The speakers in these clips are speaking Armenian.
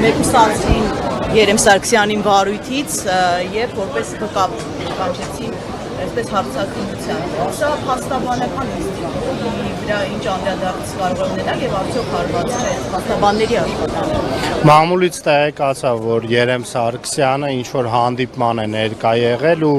մեկուսացրին Երեմ Սարգսյանին վարույթից եւ որպես վկապ կանչեցին այսպես հարցակցության։ Սա փաստաբանական ինստիտուտի վրա ինչ անդրադարձ կարող է ունենալ եւ արդյոք հարված չէ փաստաբանների աշխատանքը։ Մամուլից տեղեկացա, որ Երեմ Սարգսյանը ինչ որ հանդիպման է ներկա եղել ու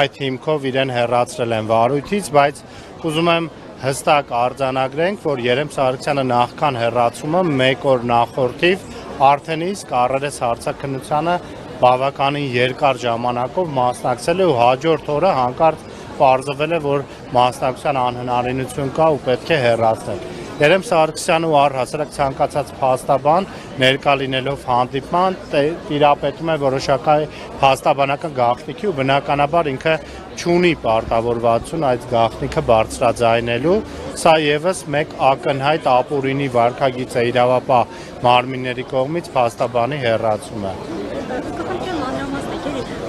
այդ հիմքով իրեն հեռացրել են վարույթից, բայց ուզում եմ հստակ արձանագրենք, որ Երեմ Սարգսյանը նախքան հեռացումը մեկ օր նախորդիվ արդեն իսկ առերես հարցաքննությանը բավականին երկար ժամանակով մասնակցել է ու հաջորդ օրը հանկարծ պարզվել է, որ մասնակցության անհնարինություն կա ու պետք է հեռացնել։ Երեմ Սարգսյանը ու առհասարակ ցանկացած փաստաբան ներկա լինելով հանդիպման տիրապետում է որոշակի փաստաբանական գաղտնիքի ու բնականաբար ինքը չունի պարտավորվածություն այդ գաղտնիքը բարձրաձայնելու, սա եւս մեկ ակնհայտ ապօրինի վարքագիծ է իրավապահ մարմինների կողմից փաստաբանի հեռացումը։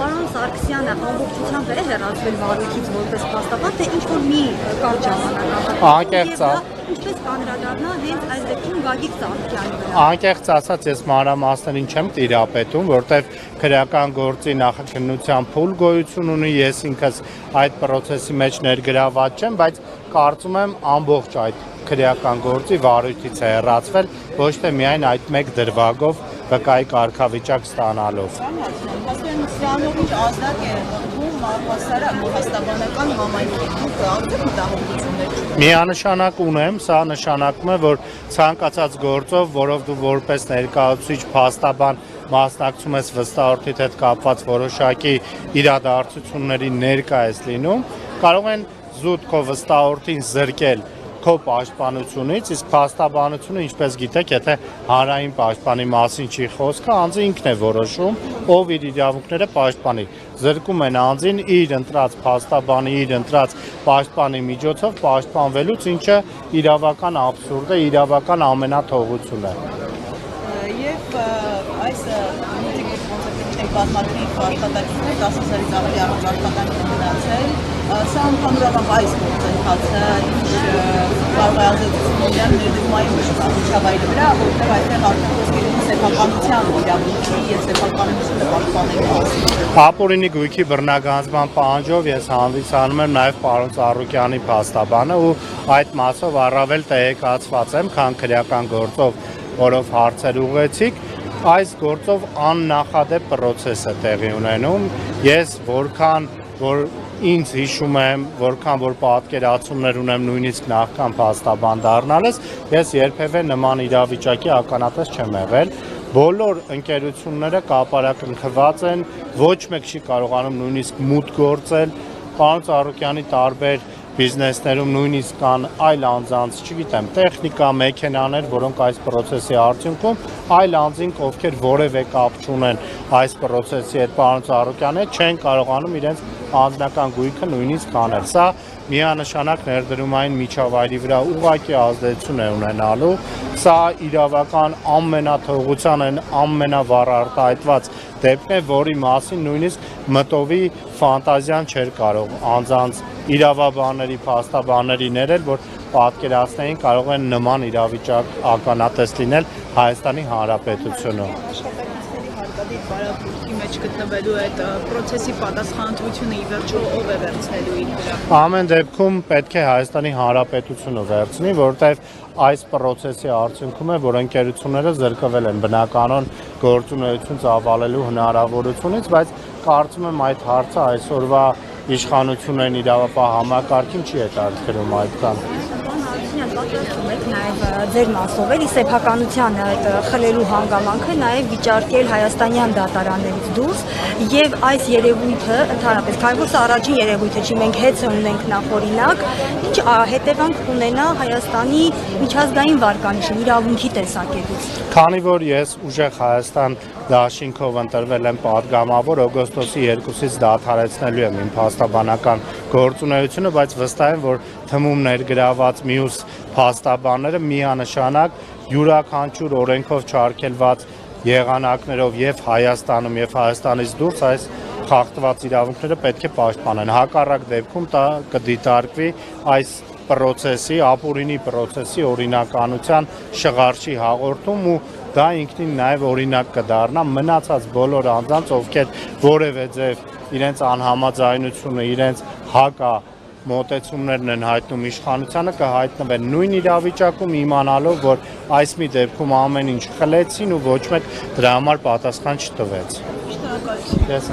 Պարոն Սարգսյանը ամբողջությամբ է հեռացվել վարույթից որպես փաստաբան, թե ինչ որ մի կարճ ժամանակ ինչպես կանրադառնա հենց այս դեպքում Գագիկ Ծառուկյանի վրա։ Անկեղծ ասած ես մանրամասներին չեմ տիրապետում, որտեվ քրեական գործի նախաքննության փուլ գոյություն ունի, ես ինքս այդ process-ի մեջ ներգրաված չեմ, բայց կարծում եմ ամբողջ այդ քրեական գործի վարույթից է հեռացվել, ոչ թե միայն այդ մեկ դրվագով վկայի կարգավիճակ ստանալով։ Սրանով ինչ ազդակ է ողջում առհասարակ փաստաբանական համայնքի արդյոք մտահոգություններ չունի։ Միանշանակ ունեմ, սա նշանակում է, որ ցանկացած գործով, որով դու որպես ներկայացուցիչ փաստաբան մասնակցում ես վստահորդիդ հետ կապված որոշակի իրադարձությունների ներկա ես լինում, կարող են զուտ քո վստահորդին զրկել քո պաշտպանությունից, իսկ փաստաբանությունը, ինչպես գիտեք, եթե հանրային պաշտպանի մասին չի խոսքը, անձը ինքն է որոշում, ով իր իրավունքները պաշտպանի։ Զրկում են անձին իր ընտրած փաստաբանի, իր ընտրած պաշտպանի միջոցով պաշտպանվելուց, ինչը իրավական աբսուրդ է, իրավական ամենաթողություն է։ Եվ այս բազմաթիվ աշխատանքներ 10,000-ից ավելի աշխատանք գնացել, սա ընդհանրապես այս գործընթացը ինչ կարող է ազդեցություն ունենալ ներդրումային միջավայրի վրա, որտեղ այդտեղ արդեն խոսք է սեփականության իրավունքի եւ սեփականությունը պաշտպանելու մասին։ Ապօրինի գույքի բռնագանձման պահանջով ես հանդիսանում եմ նաև պարոն Ծառուկյանի փաստաբանը ու այդ մասով առավել տեղեկացված եմ, քան քրեական գործով, որով հարցեր ուղղեցիք, այս գործով աննախադեպ process է տեղի ունենում։ Ես որքան որ ինձ հիշում եմ, որքան որ պատկերացումներ ունեմ նույնիսկ նախքան փաստաբան դառնալս, ես երբևէ նման իրավիճակի ականատես չեմ եղել։ Բոլոր ընկերությունները կապարակնքված են, ոչ մեկ չի կարողանում նույնիսկ մուտք գործել։ Պարոն Ծառուկյանի տարբեր բիզնեսներում նույնիսկ կան այլ անձանց, չգիտեմ, տեխնիկա, մեքենաներ, որոնք այս process-ի արդյունքում այլ անձինք, ովքեր որևէ կապ չունեն այս process-ի հետ, պարոն Ծառուկյանի հետ, չեն կարողանում իրենց անձնական գույքը նույնիսկ անել։ Սա միանշանակ ներդրումային միջավայրի վրա ուղղակի ազդեցություն է ունենալու։ Սա իրավական ամենաթողության ամենավառ արտահայտված դեպքն է, որի մասին նույնիսկ մտովի ֆանտազիան չէր կարող անձանց իրավաբանների, փաստաբանների ներել, որ պատկերացնեին կարող են նման իրավիճակ ականատես լինել Հայաստանի Հանրապետությունում։ Բարապուրքի մեջ գտնվելու այդ process-ի պատասխանատվությունը ի վերջո ով է վերցնելու իր վրա։ Ամեն դեպքում պետք է Հայաստանի Հանրապետությունը վերցնի, որտեղ այս process-ի արդյունքում է, որ ընկերությունները զրկվել են բնականon գործունեություն ծավալելու հնարավորությունից, բայց կարծում եմ այդ հարցը այսօրվա իշխանություններին իրավապահ համակարգին չի հետաքրքրում այդքան։ Պատրաստում եք նաև ձեր մասով էլի սեփականության այդ խլելու հանգամանքը նաև վիճարկել հայաստանյան դատարաններից դուրս եւ այս երևույթը ընդհանրապես քանի որ սա առաջին երևույթը չի, մենք հետ ունենք նախօրինակ, ինչ հետևանք կունենա Հայաստանի միջազգային վարկանիշին իրավունքի տեսակետից։ Քանի որ ես ուժեղ Հայաստան դաշինքով ընտրվել եմ պատգամավոր, օգոստոսի 2-ից դադարեցնելու եմ իմ փաստաբանական գործունեությունը, բայց վստահ եմ, որ թմում ներգրաված մյուս փաստաբանները միանշանակ յուրաքանչյուր օրենքով չարգելված եղանակներով եւ Հայաստանում եւ Հայաստանից դուրս այս խախտված իրավունքները պետք է պաշտպանեն։ Հակառակ դեպքում դա կդիտարկվի այս process-ի, ապօրինի process-ի օրինականության շղարշի հաղորդում ու դա ինքնին նաև օրինակ կդառնա մնացած բոլոր անձանց, ովքեր որևէ ձև իրենց անհամաձայնությունը, իրենց հակա մոտեցումներն են հայտնում իշխանությանը, կհայտնվեն նույն իրավիճակում իմանալով, որ այս մի դեպքում ամեն ինչ խլեցին ու ոչ մեկ դրա համար պատասխան չտվեց։ Շնորհակալություն։ Ես